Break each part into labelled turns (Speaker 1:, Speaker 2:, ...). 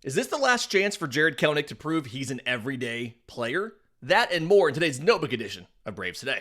Speaker 1: Is this the last chance for Jarred Kelenic to prove he's an everyday player? That and more in today's Notebook edition of Braves Today.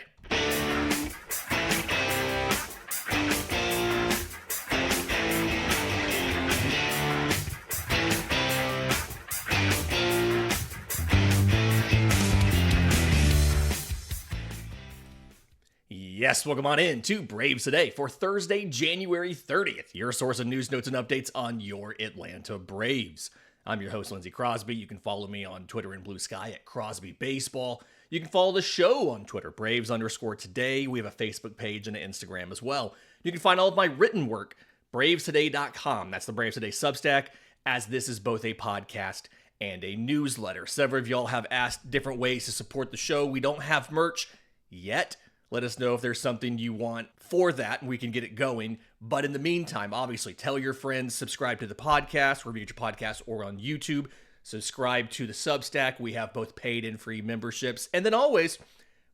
Speaker 1: Yes, welcome on in to Braves Today for Thursday, January 30th, your source of news, notes, and updates on your Atlanta Braves. I'm your host, Lindsay Crosby. You can follow me on Twitter and Blue Sky at Crosby Baseball. You can follow the show on Twitter, Braves_today. We have a Facebook page and an Instagram as well. You can find all of my written work, bravestoday.com. That's the Braves Today Substack, as this is both a podcast and a newsletter. Several of y'all have asked different ways to support the show. We don't have merch yet. Let us know if there's something you want for that, and we can get it going. But in the meantime, obviously, tell your friends, subscribe to the podcast, wherever you get your podcast, or on YouTube. Subscribe to the Substack. We have both paid and free memberships. And then always,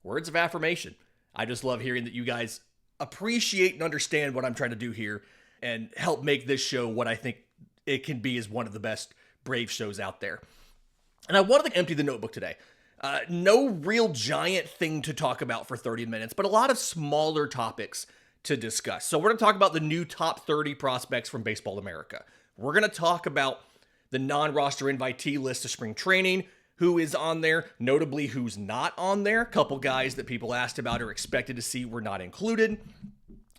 Speaker 1: words of affirmation. I just love hearing that you guys appreciate and understand what I'm trying to do here and help make this show what I think it can be as one of the best Brave shows out there. And I wanted to empty the notebook today. No real giant thing to talk about for 30 minutes, but a lot of smaller topics to discuss. So we're going to talk about the new top 30 prospects from Baseball America. We're going to talk about the non-roster invitee list of spring training, who is on there, notably who's not on there. A couple guys that people asked about or expected to see were not included.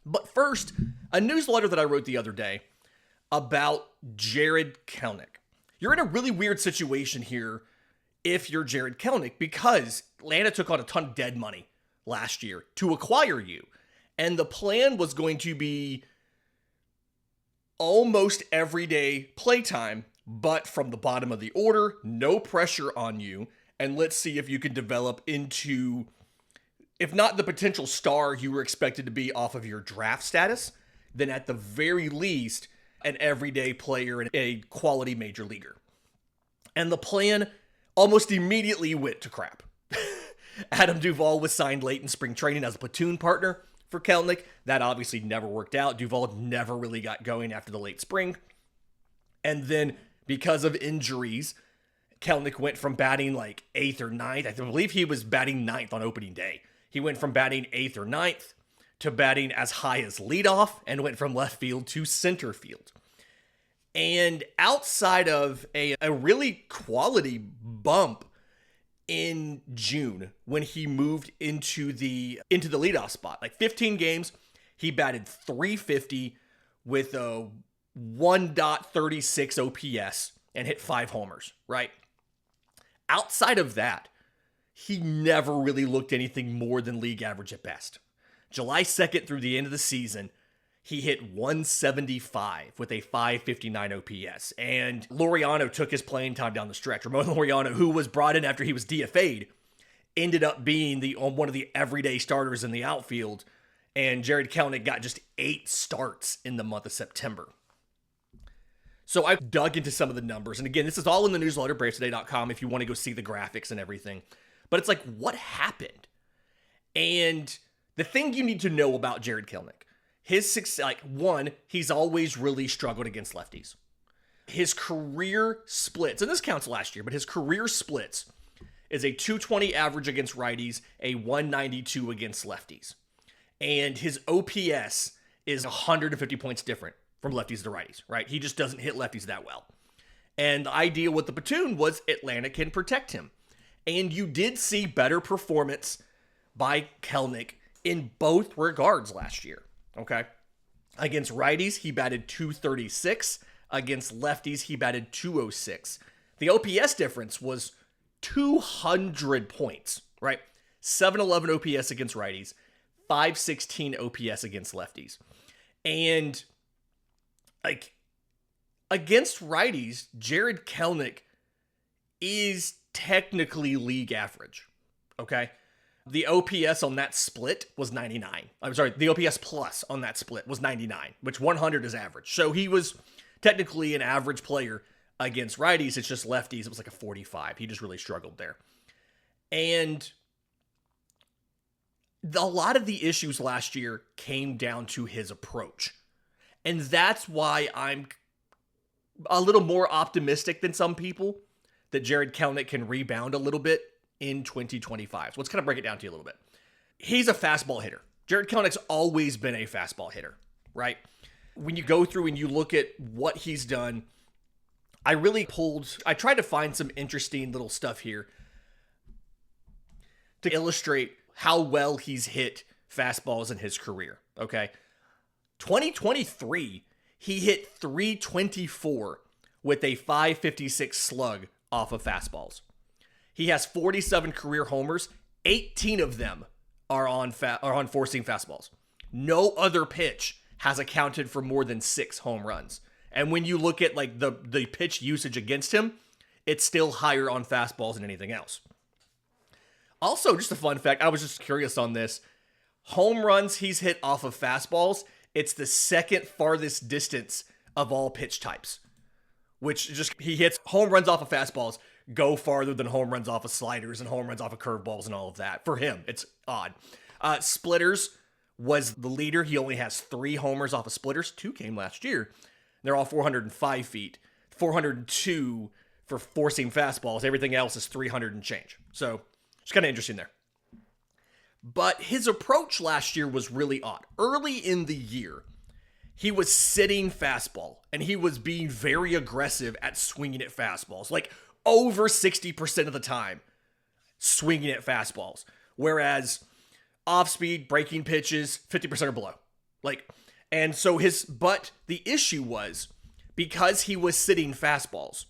Speaker 1: But first, a newsletter that I wrote the other day about Jarred Kelenic. You're in a really weird situation here if you're Jarred Kelenic, because Atlanta took on a ton of dead money last year to acquire you. And the plan was going to be almost everyday playtime, but from the bottom of the order, no pressure on you. And let's see if you can develop into, if not the potential star you were expected to be off of your draft status, then at the very least, an everyday player and a quality major leaguer. And the plan almost immediately went to crap. Adam Duvall was signed late in spring training as a platoon partner for Kelenic. That obviously never worked out. Duvall never really got going after the late spring. And then because of injuries, Kelenic went from batting like 8th or 9th. I believe he was batting 9th on opening day. He went from batting 8th or 9th to batting as high as leadoff and went from left field to center field. And outside of a really quality bump in June when he moved into the leadoff spot, like 15 games, he batted .350 with a 1.36 OPS and hit 5 homers, right? Outside of that, he never really looked anything more than league average at best. July 2nd through the end of the season, he hit 175 with a 559 OPS. And Laureano took his playing time down the stretch. Ramon Laureano, who was brought in after he was DFA'd, ended up being one of the everyday starters in the outfield. And Jarred Kelenic got just 8 starts in the month of September. So I dug into some of the numbers. And again, this is all in the newsletter, bravestoday.com, if you want to go see the graphics and everything. But it's like, what happened? And the thing you need to know about Jarred Kelenic, his success, like, one, he's always really struggled against lefties. His career splits, and this counts last year, but his career splits is a 220 average against righties, a 192 against lefties. And his OPS is 150 points different from lefties to righties, right? He just doesn't hit lefties that well. And the idea with the platoon was Atlanta can protect him. And you did see better performance by Kelenic in both regards last year. Okay. Against righties, he batted .236. Against lefties, he batted .206. The OPS difference was 200 points, right? 711 OPS against righties, 516 OPS against lefties. And like against righties, Jarred Kelenic is technically league average. Okay. The OPS on that split was 99. I'm sorry, the OPS plus on that split was 99, which 100 is average. So he was technically an average player against righties. It's just lefties. It was like a 45. He just really struggled there. And a lot of the issues last year came down to his approach. And that's why I'm a little more optimistic than some people that Jarred Kelenic can rebound a little bit in 2025. So let's kind of break it down to you a little bit. He's a fastball hitter. Jarred Kelenic's always been a fastball hitter, right? When you go through and you look at what he's done, I tried to find some interesting little stuff here to illustrate how well he's hit fastballs in his career, okay? 2023, he hit 324 with a 556 slug off of fastballs. He has 47 career homers. 18 of them are on four-seam fastballs. No other pitch has accounted for more than 6 home runs. And when you look at like the pitch usage against him, it's still higher on fastballs than anything else. Also, just a fun fact, I was just curious on this. Home runs he's hit off of fastballs, it's the second farthest distance of all pitch types. Which just, he hits home runs off of fastballs go farther than home runs off of sliders and home runs off of curveballs and all of that. For him, it's odd. Splitters was the leader. He only has 3 homers off of splitters. 2 came last year. They're all 405 feet. 402 for four-seam fastballs. Everything else is 300 and change. So it's kind of interesting there. But his approach last year was really odd. Early in the year, he was sitting fastball, and he was being very aggressive at swinging at fastballs. Like, over 60% of the time, swinging at fastballs. Whereas off-speed, breaking pitches, 50% or below. And so but the issue was, because he was sitting fastballs,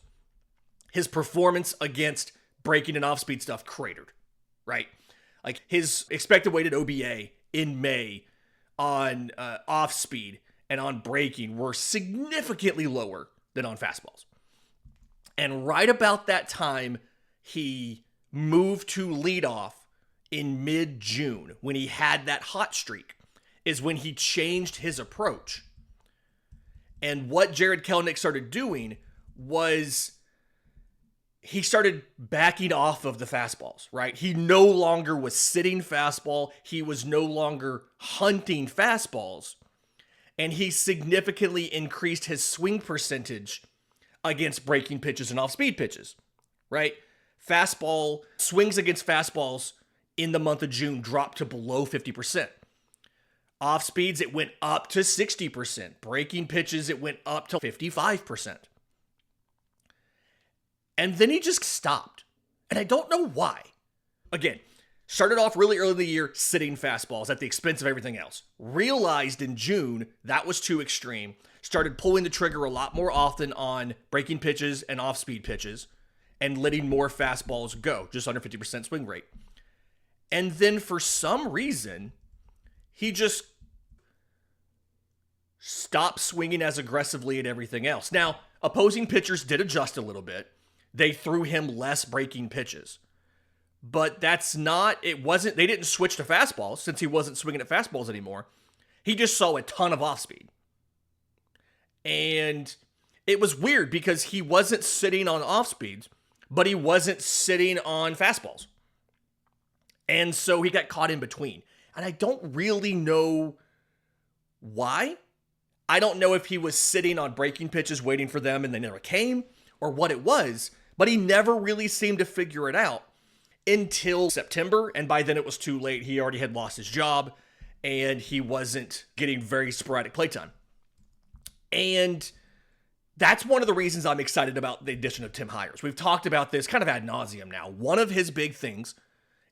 Speaker 1: his performance against breaking and off-speed stuff cratered, right? Like, his expected weighted OBA in May on off-speed and on breaking were significantly lower than on fastballs. And right about that time, he moved to leadoff in mid-June, when he had that hot streak, is when he changed his approach. And what Jarred Kelenic started doing was he started backing off of the fastballs, right? He no longer was sitting fastball. He was no longer hunting fastballs. And he significantly increased his swing percentage against breaking pitches and off-speed pitches, right? Fastball swings against fastballs in the month of June dropped to below 50%. Off speeds, it went up to 60%. Breaking pitches, it went up to 55%. And then he just stopped. And I don't know why. Again, started off really early in the year sitting fastballs at the expense of everything else. Realized in June that was too extreme. Started pulling the trigger a lot more often on breaking pitches and off-speed pitches and letting more fastballs go, just under 50% swing rate. And then for some reason, he just stopped swinging as aggressively at everything else. Now, opposing pitchers did adjust a little bit. They threw him less breaking pitches. But they didn't switch to fastballs since he wasn't swinging at fastballs anymore. He just saw a ton of off-speed. And it was weird because he wasn't sitting on off-speeds, but he wasn't sitting on fastballs. And so he got caught in between. And I don't really know why. I don't know if he was sitting on breaking pitches waiting for them and they never came, or what it was, but he never really seemed to figure it out until September. And by then it was too late. He already had lost his job and he wasn't getting very sporadic playtime. And that's one of the reasons I'm excited about the addition of Tim Hires. We've talked about this kind of ad nauseum now. One of his big things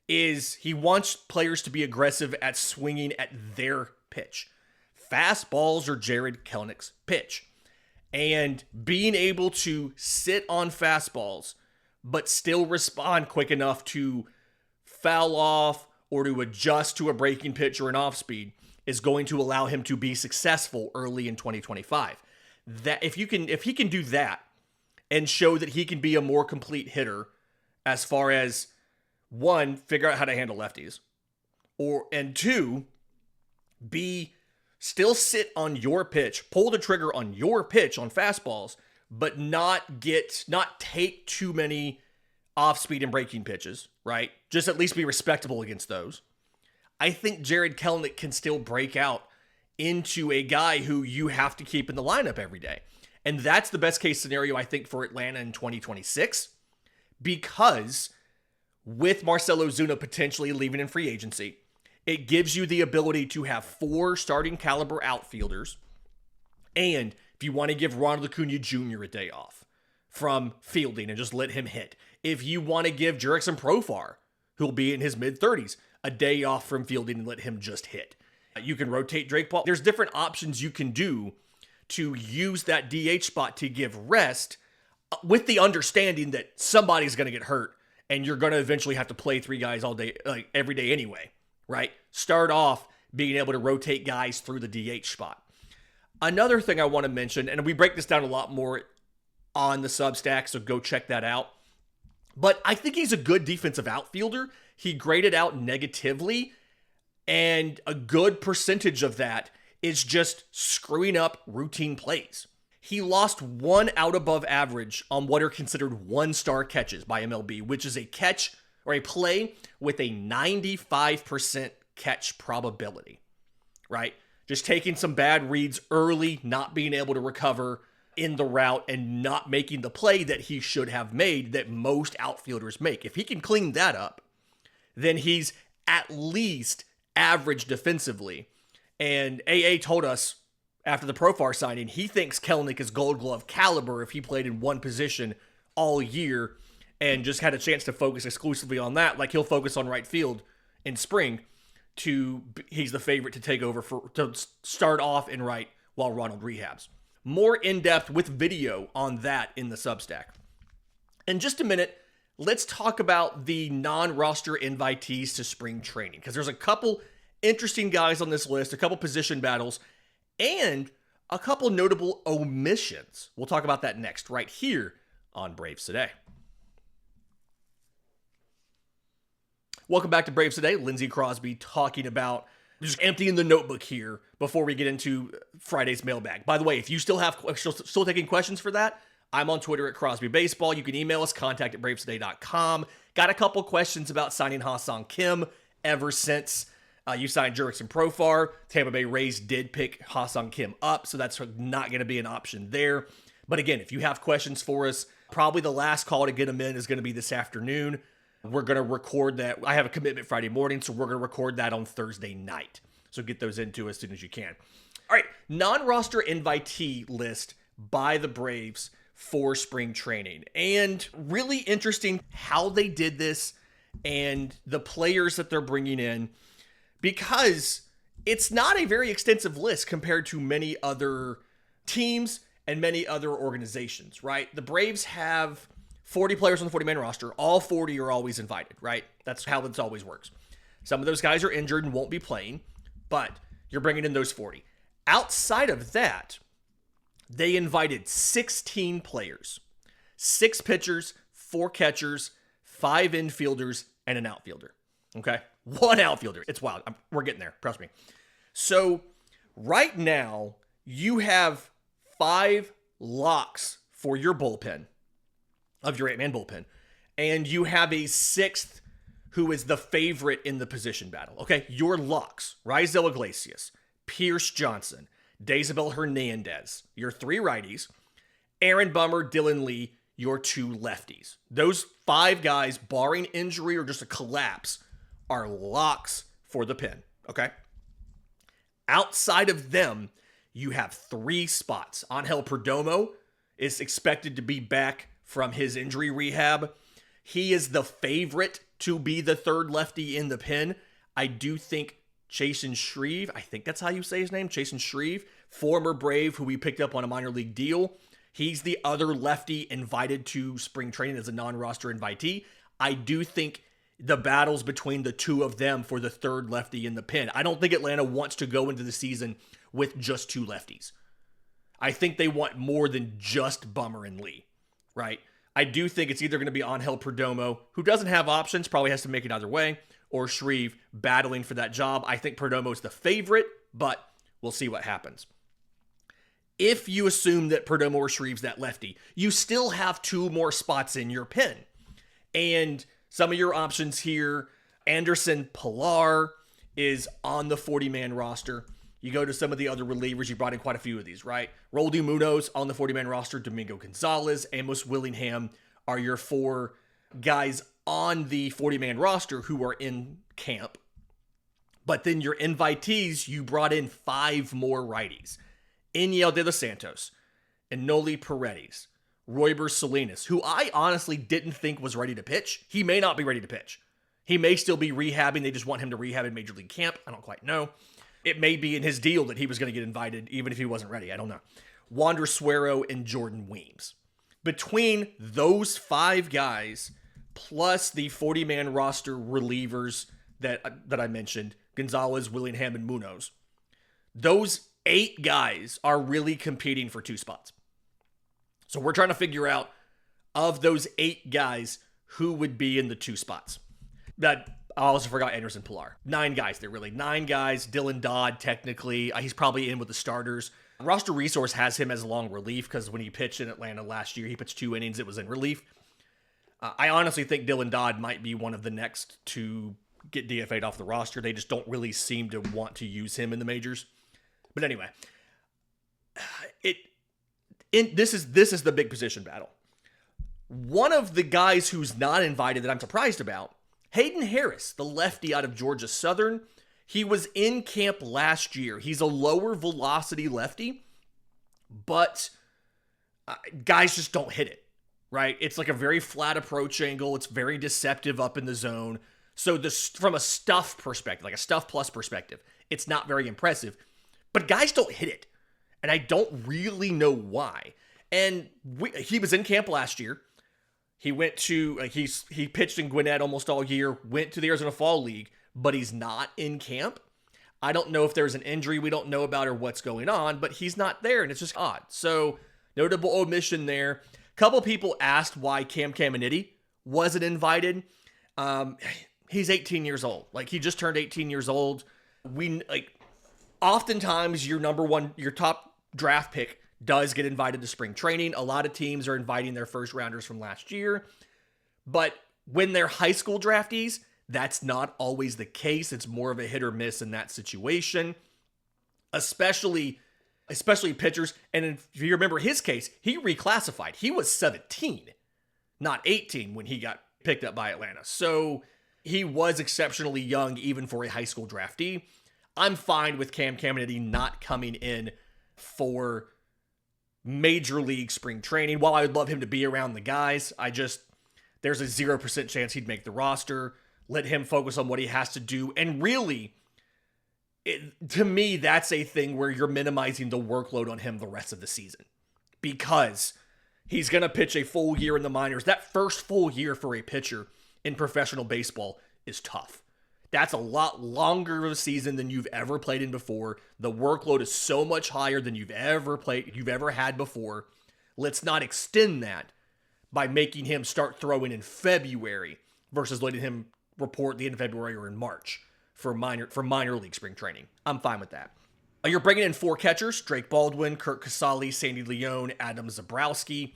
Speaker 1: is he wants players to be aggressive at swinging at their pitch. Fastballs are Jarred Kelenic's pitch. And being able to sit on fastballs, but still respond quick enough to foul off or to adjust to a breaking pitch or an off speed is going to allow him to be successful early in 2025. That if he can do that and show that he can be a more complete hitter as far as, one, figure out how to handle lefties, and two, still sit on your pitch, pull the trigger on your pitch on fastballs, but not take too many off-speed and breaking pitches, right? Just at least be respectable against those. I think Jarred Kelenic can still break out into a guy who you have to keep in the lineup every day. And that's the best case scenario, I think, for Atlanta in 2026, because with Marcell Ozuna potentially leaving in free agency, it gives you the ability to have 4 starting caliber outfielders. And if you want to give Ronald Acuna Jr. a day off from fielding and just let him hit, if you want to give Jurickson Profar, who'll be in his mid-30s, a day off from fielding and let him just hit. You can rotate Drake Ball. There's different options you can do to use that DH spot to give rest, with the understanding that somebody's going to get hurt and you're going to eventually have to play 3 guys all day, like every day anyway, right? Start off being able to rotate guys through the DH spot. Another thing I want to mention, and we break this down a lot more on the Substack, so go check that out. But I think he's a good defensive outfielder. He graded out negatively, and a good percentage of that is just screwing up routine plays. He lost 1 out above average on what are considered 1-star catches by MLB, which is a catch or a play with a 95% catch probability, right? Just taking some bad reads early, not being able to recover in the route, and not making the play that he should have made that most outfielders make. If he can clean that up, then he's at least average defensively. And AA told us after the Profar signing, he thinks Kelenic is Gold Glove caliber if he played in one position all year and just had a chance to focus exclusively on that. Like, he'll focus on right field in spring. He's the favorite to take over to start off in right while Ronald rehabs. More in-depth with video on that in the Substack. In just a minute, let's talk about the non-roster invitees to spring training, because there's a couple interesting guys on this list, a couple position battles, and a couple notable omissions. We'll talk about that next, right here on Braves Today. Welcome back to Braves Today. Lindsay Crosby talking about just emptying the notebook here before we get into Friday's mailbag. By the way, if you still taking questions for that, I'm on Twitter at Crosby Baseball. You can email us, contact@bravestoday.com. Got a couple questions about signing Ha-Seong Kim ever since you signed Jurickson Profar. Tampa Bay Rays did pick Ha-Seong Kim up, so that's not going to be an option there. But again, if you have questions for us, probably the last call to get them in is going to be this afternoon. We're going to record that. I have a commitment Friday morning, so we're going to record that on Thursday night. So get those into as soon as you can. All right, non-roster invitee list by the Braves for spring training. And really interesting how they did this and the players that they're bringing in, because it's not a very extensive list compared to many other teams and many other organizations, right? The Braves have 40 players on the 40-man roster. All 40 are always invited, right? That's how this always works. Some of those guys are injured and won't be playing, but you're bringing in those 40. Outside of that, they invited 16 players, 6 pitchers, 4 catchers, 5 infielders, and an outfielder. Okay? 1 outfielder. It's wild. We're getting there. Trust me. So right now, you have 5 locks for your bullpen, of your 8-man bullpen, and you have a 6th who is the favorite in the position battle. Okay? Your locks: Raisel Iglesias, Pierce Johnson, Daisabel Hernandez, your 3 righties, Aaron Bummer, Dylan Lee, your 2 lefties. Those 5 guys, barring injury or just a collapse, are locks for the pen, okay? Outside of them, you have 3 spots. Angel Perdomo is expected to be back from his injury rehab. He is the favorite to be the 3rd lefty in the pen. I do think Chasen Shreve, I think that's how you say his name, Chasen Shreve, former Brave who we picked up on a minor league deal. He's the other lefty invited to spring training as a non-roster invitee. I do think the battles between the 2 of them for the 3rd lefty in the pen. I don't think Atlanta wants to go into the season with just 2 lefties. I think they want more than just Bummer and Lee, right? I do think it's either going to be Angel Perdomo, who doesn't have options, probably has to make it either way, or Shreve battling for that job. I think Perdomo's the favorite, but we'll see what happens. If you assume that Perdomo or Shreve's that lefty, you still have 2 more spots in your pen. And some of your options here: Anderson Pilar is on the 40-man roster. You go to some of the other relievers, you brought in quite a few of these, right? Roldy Munoz on the 40-man roster, Domingo Gonzalez, Amos Willingham are your 4 guys on the 40-man roster who are in camp. But then your invitees, you brought in 5 more righties. Eniel De Los Santos, Enoli Paredes, Royber Salinas, who I honestly didn't think was ready to pitch. He may not be ready to pitch. He may still be rehabbing. They just want him to rehab in Major League camp. I don't quite know. It may be in his deal that he was going to get invited even if he wasn't ready. I don't know. Wander Suero and Jordan Weems. Between those 5 guys, plus the 40-man roster relievers that I mentioned, Gonzalez, Willingham, and Munoz, those 8 guys are really competing for 2 spots. So we're trying to figure out, of those 8 guys, who would be in the 2 spots. That I also forgot Anderson Pilar. 9 guys there, really. 9 guys. Dylan Dodd, technically. He's probably in with the starters. Roster Resource has him as a long relief because when he pitched in Atlanta last year, he pitched 2 innings. It was in relief. I honestly think Dylan Dodd might be one of the next to get DFA'd off the roster. They just don't really seem to want to use him in the majors. But anyway, this is the big position battle. One of the guys who's not invited that I'm surprised about, Hayden Harris, the lefty out of Georgia Southern. He was in camp last year. He's a lower velocity lefty, but guys just don't hit it, right? It's like a very flat approach angle. It's very deceptive up in the zone. So from a stuff perspective, like a stuff plus perspective, it's not very impressive, but guys don't hit it. And I don't really know why. And he was in camp last year. He went to, he pitched in Gwinnett almost all year, went to the Arizona Fall League, but he's not in camp. I don't know if there's an injury we don't know about or what's going on, but he's not there, and it's just odd. So, notable omission there. A couple people asked why Cam Caminiti wasn't invited. He's 18 years old. He just turned 18 years old. Oftentimes your top draft pick does get invited to spring training. A lot of teams are inviting their first rounders from last year. But when they're high school draftees, that's not always the case. It's more of a hit or miss in that situation. Especially pitchers. And if you remember his case, he reclassified. He was 17, not 18 when he got picked up by Atlanta. So he was exceptionally young even for a high school draftee. I'm fine with Cam Caminiti not coming in for Major League spring training. While I would love him to be around the guys, there's a 0% chance he'd make the roster. Let him focus on what he has to do. And really, to me, that's a thing where you're minimizing the workload on him the rest of the season. Because he's going to pitch a full year in the minors. That first full year for a pitcher in professional baseball is tough. That's a lot longer of a season than you've ever played in before. The workload is so much higher than you've ever had before. Let's not extend that by making him start throwing in February versus letting him report the end of February or in March for minor league spring training. I'm fine with that. You're bringing in 4 catchers: Drake Baldwin, Kurt Casale, Sandy Leone, Adam Zabrowski.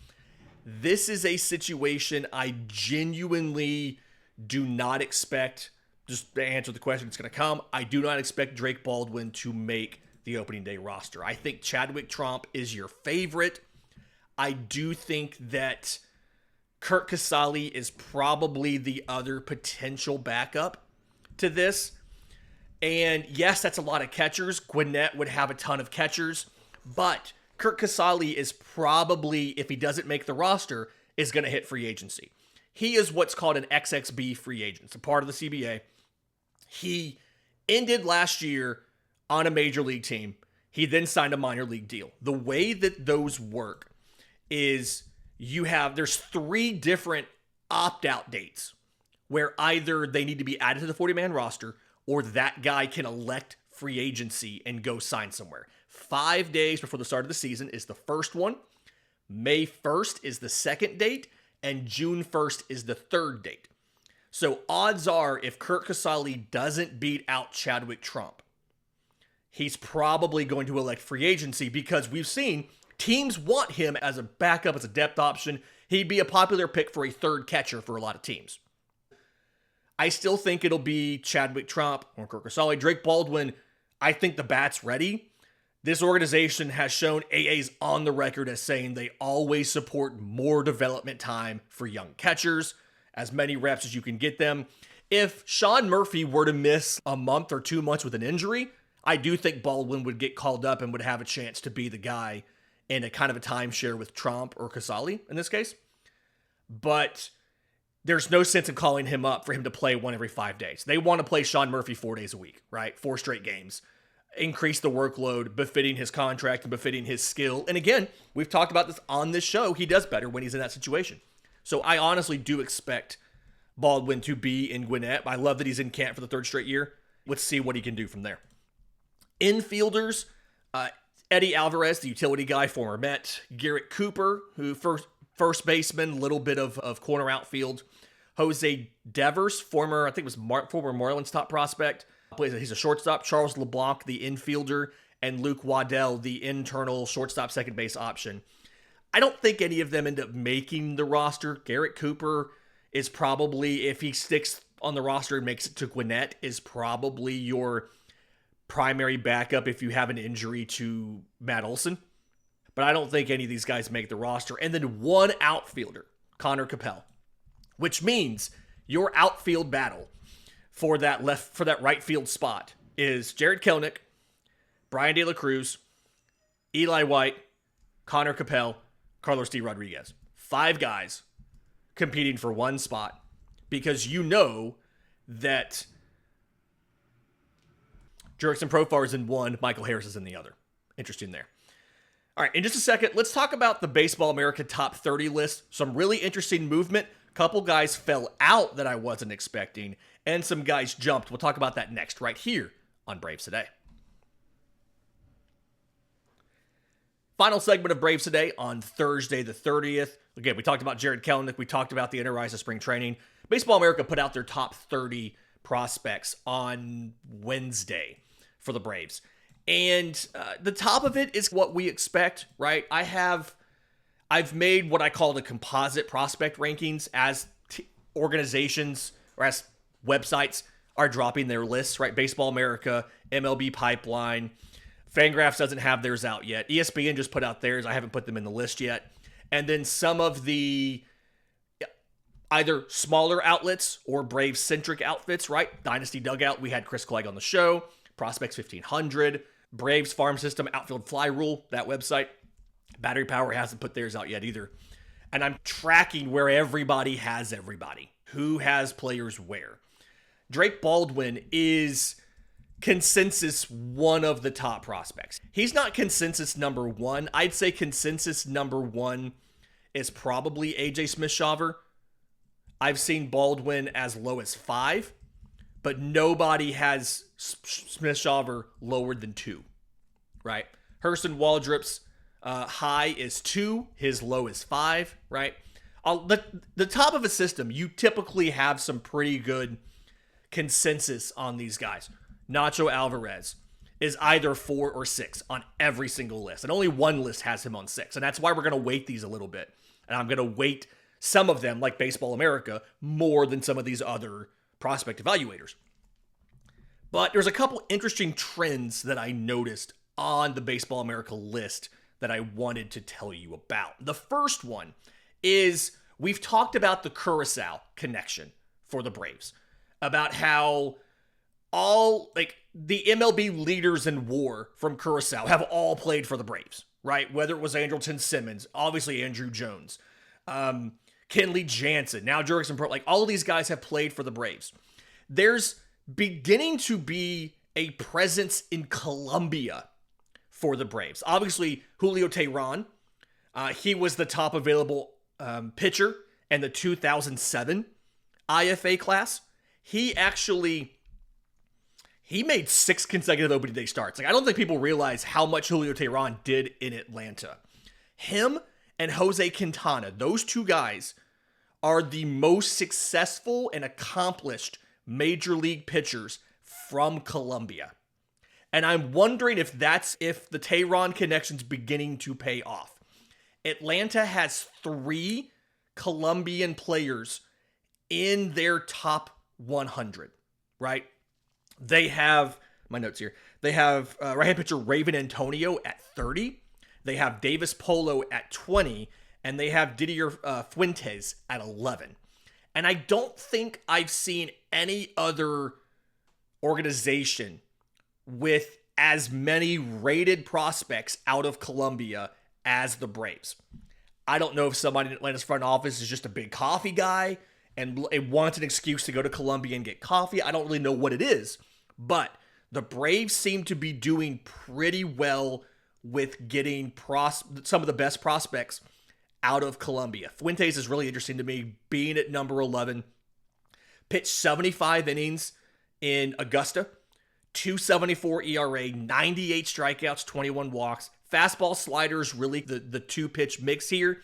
Speaker 1: This is a situation I genuinely do not expect. Just to answer the question, it's going to come. I do not expect Drake Baldwin to make the opening day roster. I think Chadwick Tromp is your favorite. I do think that Kurt Casale is probably the other potential backup to this. And yes, that's a lot of catchers. Gwinnett would have a ton of catchers. But Kurt Casale is probably, if he doesn't make the roster, is going to hit free agency. He is what's called an XXB free agent. It's a part of the CBA. He ended last year on a major league team. He then signed a minor league deal. The way that those work is there's 3 different opt-out dates where either they need to be added to the 40-man roster or that guy can elect free agency and go sign somewhere. 5 days before the start of the season is the first one. May 1st is the second date, and June 1st is the third date. So odds are, if Kurt Casale doesn't beat out Chadwick Tromp, he's probably going to elect free agency because we've seen teams want him as a backup, as a depth option. He'd be a popular pick for a third catcher for a lot of teams. I still think it'll be Chadwick Tromp or Kurt Casale. Drake Baldwin, I think the bat's ready. This organization has shown AA's on the record as saying they always support more development time for young catchers, as many reps as you can get them. If Sean Murphy were to miss a month or 2 months with an injury, I do think Baldwin would get called up and would have a chance to be the guy in a kind of a timeshare with Trump or Casali in this case. But there's no sense in calling him up for him to play one every 5 days. They want to play Sean Murphy 4 days a week, right? 4 straight games. Increase the workload, befitting his contract and befitting his skill. And again, we've talked about this on this show. He does better when he's in that situation. So I honestly do expect Baldwin to be in Gwinnett. I love that he's in camp for the 3rd straight year. Let's see what he can do from there. Infielders, Eddie Alvarez, the utility guy, former Met. Garrett Cooper, who first baseman, little bit of corner outfield. Jose Devers, former Marlins top prospect. He's a shortstop. Charles LeBlanc, the infielder, and Luke Waddell, the internal shortstop second base option. I don't think any of them end up making the roster. Garrett Cooper is probably, if he sticks on the roster and makes it to Gwinnett, is probably your primary backup if you have an injury to Matt Olson. But I don't think any of these guys make the roster. And then one outfielder, Connor Capel, which means your outfield battle for that right field spot is Jarred Kelenic, Brian De La Cruz, Eli White, Connor Capel, Carlos D. Rodriguez. 5 guys competing for one spot because you know that Jurickson Profar is in one, Michael Harris is in the other. Interesting there. All right, in just a second, let's talk about the Baseball America Top 30 list. Some really interesting movement. A couple guys fell out that I wasn't expecting, and some guys jumped. We'll talk about that next, right here on Braves Today. Final segment of Braves Today on Thursday the 30th. Again, we talked about Jarred Kelenic. We talked about the Inter-Rise of spring training. Baseball America put out their top 30 prospects on Wednesday for the Braves. And the top of it is what we expect, right? I've made what I call the composite prospect rankings as organizations or as websites are dropping their lists, right? Baseball America, MLB Pipeline, Fangraphs doesn't have theirs out yet. ESPN just put out theirs. I haven't put them in the list yet. And then some of the either smaller outlets or Braves-centric outfits, right? Dynasty Dugout, we had Chris Clegg on the show. Prospects 1500. Braves Farm System Outfield Fly Rule, that website. Battery Power hasn't put theirs out yet either. And I'm tracking where everybody has everybody. Who has players where. Drake Baldwin is consensus one of the top prospects. He's not consensus number one. I'd say consensus number one is probably AJ Smith-Shawver. I've seen Baldwin as low as 5, but nobody has Smith-Shawver lower than 2, right? Hurston Waldrop's high is 2, his low is 5, right? The top of a system, you typically have some pretty good consensus on these guys. Nacho Alvarez is either 4 or 6 on every single list, and only one list has him on 6, and that's why we're going to weight these a little bit. And I'm going to weight some of them, like Baseball America, more than some of these other prospect evaluators. But there's a couple interesting trends that I noticed on the Baseball America list that I wanted to tell you about. The first one is we've talked about the Curacao connection for the Braves, about how all the MLB leaders in WAR from Curacao have all played for the Braves, right? Whether it was Andrelton Simmons, obviously Andrew Jones, Kenley Jansen, now Jurickson Pro, all of these guys have played for the Braves. There's beginning to be a presence in Colombia for the Braves. Obviously, Julio Teheran, he was the top available pitcher in the 2007 IFA class. He made 6 consecutive opening day starts. I don't think people realize how much Julio Teheran did in Atlanta. Him and Jose Quintana, those 2 guys are the most successful and accomplished major league pitchers from Colombia. And I'm wondering if the Teheran connection's beginning to pay off. Atlanta has 3 Colombian players in their top 100, right? They have, my notes here, They have right-hand pitcher Raven Antonio at 30. They have Davis Polo at 20. And they have Didier Fuentes at 11. And I don't think I've seen any other organization with as many rated prospects out of Colombia as the Braves. I don't know if somebody in Atlanta's front office is just a big coffee guy and wants an excuse to go to Colombia and get coffee. I don't really know what it is, but the Braves seem to be doing pretty well with getting some of the best prospects out of Colombia. Fuentes is really interesting to me, being at number 11. Pitched 75 innings in Augusta, 2.74 ERA, 98 strikeouts, 21 walks. Fastball, sliders, really the two-pitch mix here.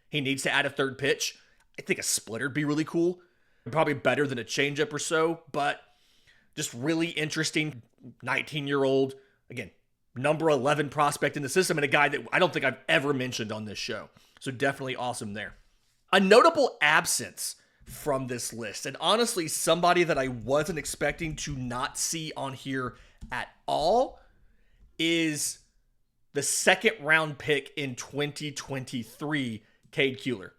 Speaker 1: He needs to add a third pitch. I think a splitter would be really cool. Probably better than a changeup or so, but just really interesting 19-year-old. Again, number 11 prospect in the system and a guy that I don't think I've ever mentioned on this show. So definitely awesome there. A notable absence from this list, and honestly somebody that I wasn't expecting to not see on here at all, is the second round pick in 2023, Cade Kuehler.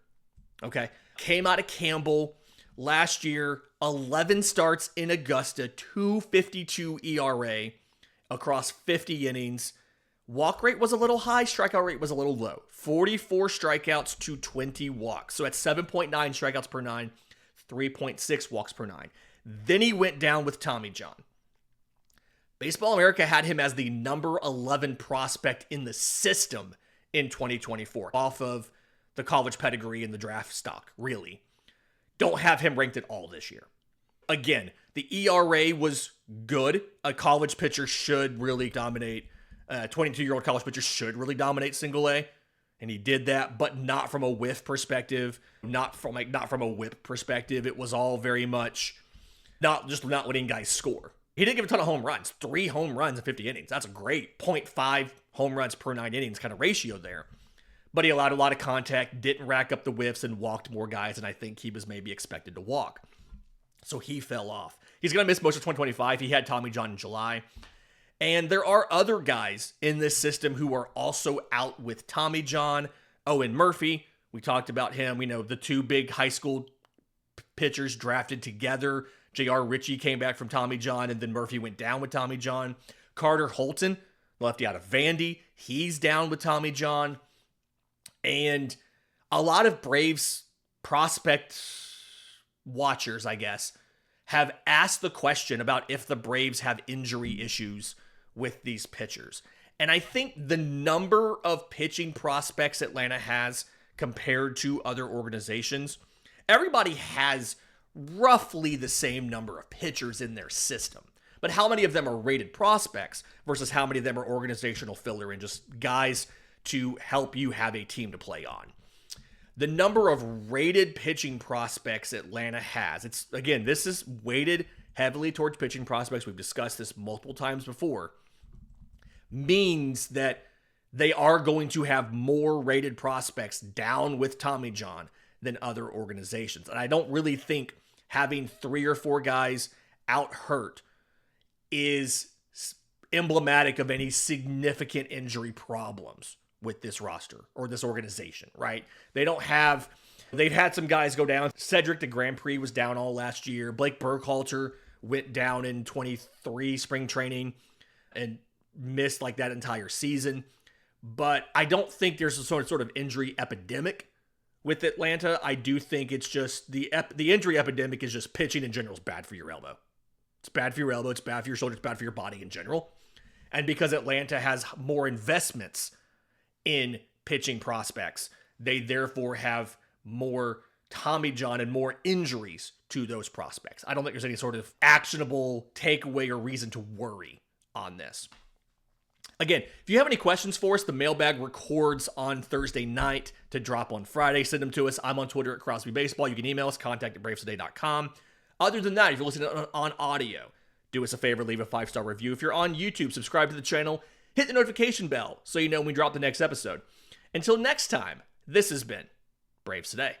Speaker 1: Okay. Came out of Campbell last year, 11 starts in Augusta, 2.52 ERA across 50 innings. Walk rate was a little high, strikeout rate was a little low. 44 strikeouts to 20 walks. So at 7.9 strikeouts per 9, 3.6 walks per 9. Then he went down with Tommy John. Baseball America had him as the number 11 prospect in the system in 2024, off of the college pedigree and the draft stock, really. Don't have him ranked at all this year. Again, the ERA was good. A college pitcher should really dominate. 22-year-old college pitcher should really dominate single A, and he did that, but not from a whiff perspective, not from a whip perspective. It was all very much not letting guys score. He didn't give a ton of home runs, 3 home runs in 50 innings. That's a great 0.5 home runs per 9 innings kind of ratio there. But he allowed a lot of contact, didn't rack up the whiffs, and walked more guys than I think he was maybe expected to walk. So he fell off. He's going to miss most of 2025. He had Tommy John in July. And there are other guys in this system who are also out with Tommy John. Owen Murphy, we talked about him. We know the 2 big high school pitchers drafted together. J.R. Ritchie came back from Tommy John, and then Murphy went down with Tommy John. Carter Holton, lefty out of Vandy, he's down with Tommy John. And a lot of Braves prospect watchers, I guess, have asked the question about if the Braves have injury issues with these pitchers. And I think the number of pitching prospects Atlanta has compared to other organizations, everybody has roughly the same number of pitchers in their system. But how many of them are rated prospects versus how many of them are organizational filler and just guys to help you have a team to play on? The number of rated pitching prospects Atlanta has, this is weighted heavily towards pitching prospects. We've discussed this multiple times before. Means that they are going to have more rated prospects down with Tommy John than other organizations. And I don't really think having 3 or 4 guys out hurt is emblematic of any significant injury problems with this roster or this organization, right? They've had some guys go down. Cedric the Grand Prix was down all last year. Blake Burkhalter went down in 23 spring training and missed like that entire season. But I don't think there's a sort of injury epidemic with Atlanta. I do think it's just the injury epidemic is just pitching in general is bad for your elbow. It's bad for your elbow. It's bad for your shoulder. It's bad for your body in general. And because Atlanta has more investments in pitching prospects, they therefore have more Tommy John and more injuries to those prospects. I don't think there's any sort of actionable takeaway or reason to worry on this. Again, if you have any questions for us, the mailbag records on Thursday night to drop on Friday. Send them to us. I'm on Twitter at Crosby Baseball. You can email us, contact@bravestoday.com. Other than that, if you're listening on audio, do us a favor, leave a 5-star review. If you're on YouTube, subscribe to the channel, hit the notification bell so you know when we drop the next episode. Until next time, this has been Braves Today.